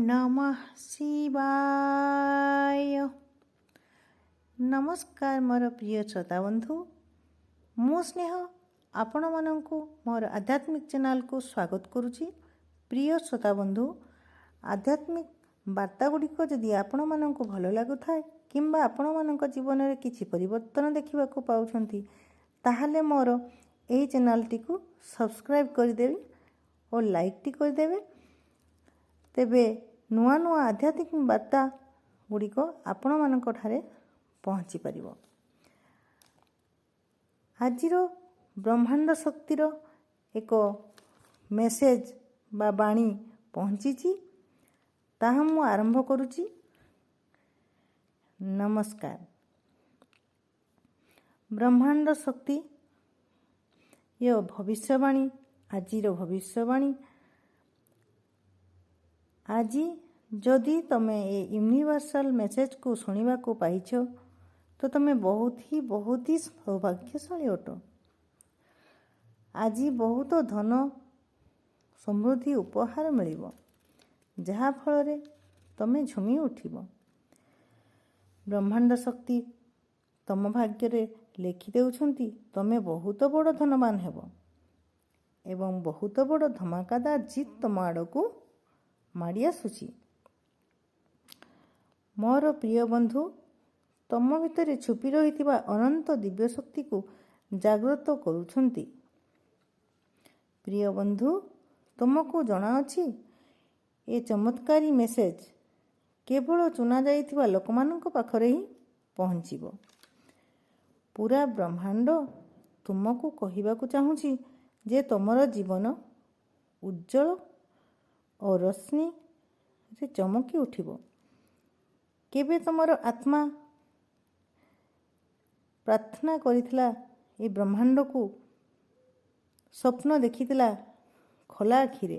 नमः शिवाय। नमस्कार मोर प्रिय श्रोता बंधु, मु स्नेह आपण मानंकु मोर आध्यात्मिक चैनल को स्वागत करुछि। प्रिय श्रोता बंधु, आध्यात्मिक वार्ता गुड़िक जदि आपण मानंकु भल लागुथाय किंबा आपण मानंक जीवन में किछि परिवर्तन देखिबा को पाउछंती ताहाले मोर एही चैनल टी को सब्सक्राइब कर देबे और लाइक टी कर देबे। तेबे नुआ नुआ आध्यात्मिक वार्ता गुड़िक आपण मानक ठारे पहुँची पारिबो। आजिर ब्रह्मांड शक्तिर एक मेसेज बा बाणी पहुँची ताहा मु आरंभ करुची। नमस्कार। ब्रह्मांड शक्ति ये भविष्यवाणी, आजिर भविष्यवाणी। आज जदि तमे ए यूनिवर्सल मेसेज को सुनिबा को पाइछ तो तमे बहुत ही सौभाग्यशाली अट। आज बहुत धन समृद्धि उपहार मिलिबो, जहा फल तमे झुमी उठिबो। ब्रह्मांड शक्ति तम भाग्य रे लिखि देउछंती तमे बहुत बड़ धनवान हेबो एवं बहुत बड़ धमाकादार जीत तम आड़कू माड़ी आसुची। मोर प्रिय बंधु, तम भितर छुपी रही अनंत दिव्य शक्ति को जागृत करुछंती। प्रिय बंधु, तुमको जना अछि ए चमत्कारी मेसेज केवल चुना जाइथिबा लोकमानंक पाखरे ही पहुँचीबो। पूरा ब्रह्मांड तुमको कहिबाकू चाहूची जे तुमर जीवन उज्जवल और रोशनी रे चमकी उठिबो। केबे तुमर आत्मा प्रार्थना करिथिला ए ब्रह्मांड को स्वप्न देखिथिला खोला आखिरे,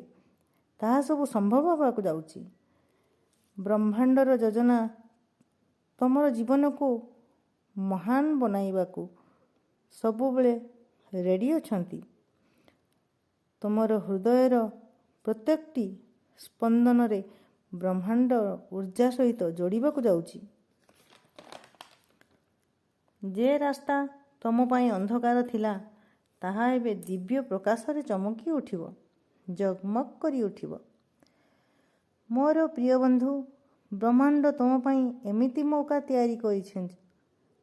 ताहा सब संभव होबाकू जाउची। ब्रह्मांडर योजना तुमर जीवन को महान बनाइबाकू सबु बेले रेडी अछंती। तुमर हृदयर प्रत्येकटी स्पंदन रे ब्रह्मांड ऊर्जा सहित जोड़िबाकू जाउची। जे रास्ता तुम पाई अंधकार थिला ताहा एबे दिव्य प्रकाश रे चमकी उठिबो, जगमग करी उठिबो। मोर प्रिय बंधु, ब्रह्मांड तुम पाई एमिति मौका तैयारी करिसें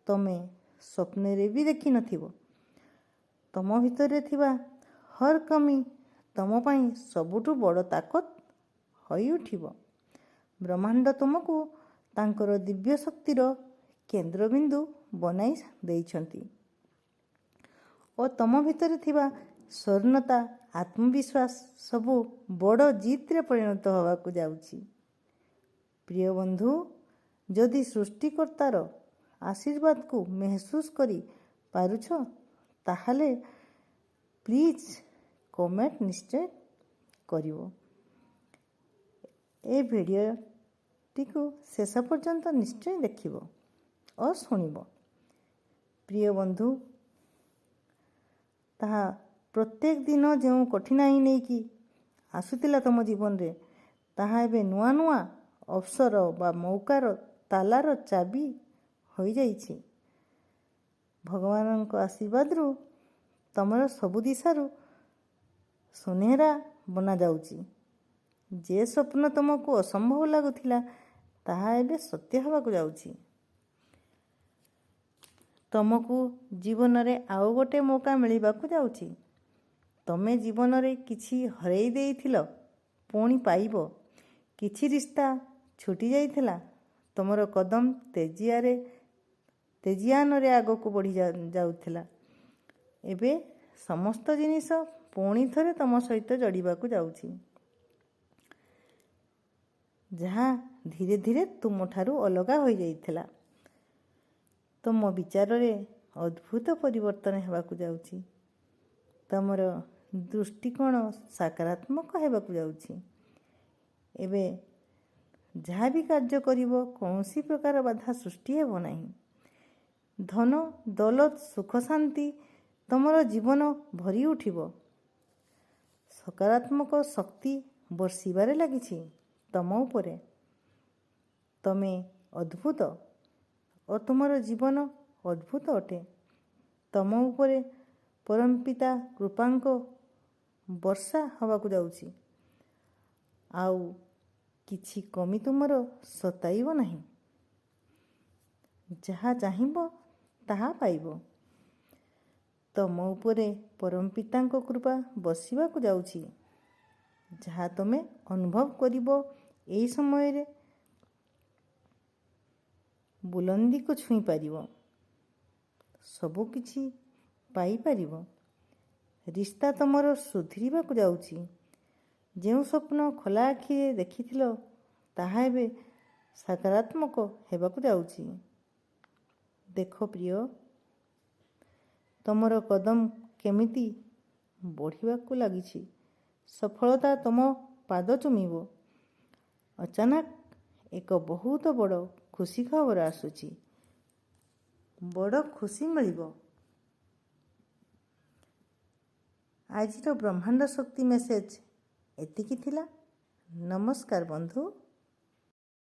तमे स्वप्न रे भी देखि नथिबो। तुम भितर थिबा हर कमी तुम पाई सबुठु बड़ ताकत होई उठिबो। ब्रह्मांड तुमको तांकर दिव्य शक्तिर केंद्रबिंदु बनाई देइछंती और तुम भितर थिबा स्वर्णता आत्मविश्वास सबु बड़ जीत रे परिणत होबाकू जाउची। प्रिय बंधु, जदि सृष्टिकर्तार आशीर्वाद को महसूस करी पारुछ ताहाले प्लीज कमेंट निश्चय करिवो। ए वीडियो टिकु शेष पर्यंत निश्चय देखिबो और सुनिबो। प्रिय बंधु, ताहा प्रत्येक दिन जो कठिनाई नहीं कि आसुतिला तम जीवन रे ताहा एबे नुआ नुआ अवसर बा मौकार तालार चाबी होई जाइछि। भगवानक आशीर्वाद रु तमर सबु दिशारु सुनहरा बना जाउची। जे स्वप्न तुमको असंभव लागुथिला ताहा एबे सत्य होबाकू जाउची। तुमको जीवन रे आउ गोटे मौका मिलिबाकू जाउची। तमे जीवन रे किछि हरेई देइथिलो पुणी पाइबो। किछि रिश्ता छुटी जाइथिला, तुमर कदम तेजियान रे आगो को बढ़ी जाउथिला, एबे समस्त जिनिस पुणी थरे तम सहित जड़िबाकू जाउची। जहाँ धीरे धीरे तुम ठारू अलगा हो जाइथिला, तुम विचार रे अद्भुत परिवर्तन हेबाकू जाउची। तमर दृष्टिकोण सकारात्मक हेबाकू जाउची। एबे जहाँ भी कार्य करिवो कौनसी प्रकार बाधा सृष्टि हेबो नाही। धन दौलत सुख शांति तमर जीवन भरी उठिबो। सकारात्मक शक्ति ବର୍ଷିବାରେ ଲାଗିଛି। ତମ ଉପରେ। ତମେ ଅଦ୍ଭୁତ ଓ ତୁମର ଜୀବନ ଅଦ୍ଭୁତ ଅଟେ। ତମ ଉପରେ ପରମପିତା କୃପାଙ୍କ ବର୍ଷା ହେବାକୁ ଯାଉଛି। ଆଉ କିଛି କମି ତୁମର ସତାଇବ ନାହିଁ। ଯାହା ଚାହିଁବ ତାହା ପାଇବ। ତମ ଉପରେ ପରମପିତାଙ୍କ କୃପା ବସିବାକୁ ଯାଉଛି। ଯାହା ତମେ ଅନୁଭବ କରିବ ଏହି ସମୟରେ ବୁଲନ୍ଦିକୁ ଛୁଇଁପାରିବ। ସବୁକିଛି ପାଇପାରିବ। ରିସ୍ତା ତମର ସୁଧୁରିବାକୁ ଯାଉଛି। ଯେଉଁ ସ୍ୱପ୍ନ ଖୋଲା ଆଖିରେ ଦେଖିଥିଲ ତାହା ଏବେ ସକାରାତ୍ମକ ହେବାକୁ ଯାଉଛି। ଦେଖ ପ୍ରିୟ, ତମର କଦମ କେମିତି ବଢ଼ିବାକୁ ଲାଗିଛି। ସଫଳତା ତମ ପାଦ ଚୁମିବ। ଅଚାନକ ଏକ ବହୁତ ବଡ଼ ଖୁସି ଖବର ଆସୁଛି। ବଡ଼ ଖୁସି ମିଳିବ। ଆଜିର ବ୍ରହ୍ମାଣ୍ଡ ଶକ୍ତି ମେସେଜ ଏତିକି ଥିଲା। ନମସ୍କାର ବନ୍ଧୁ।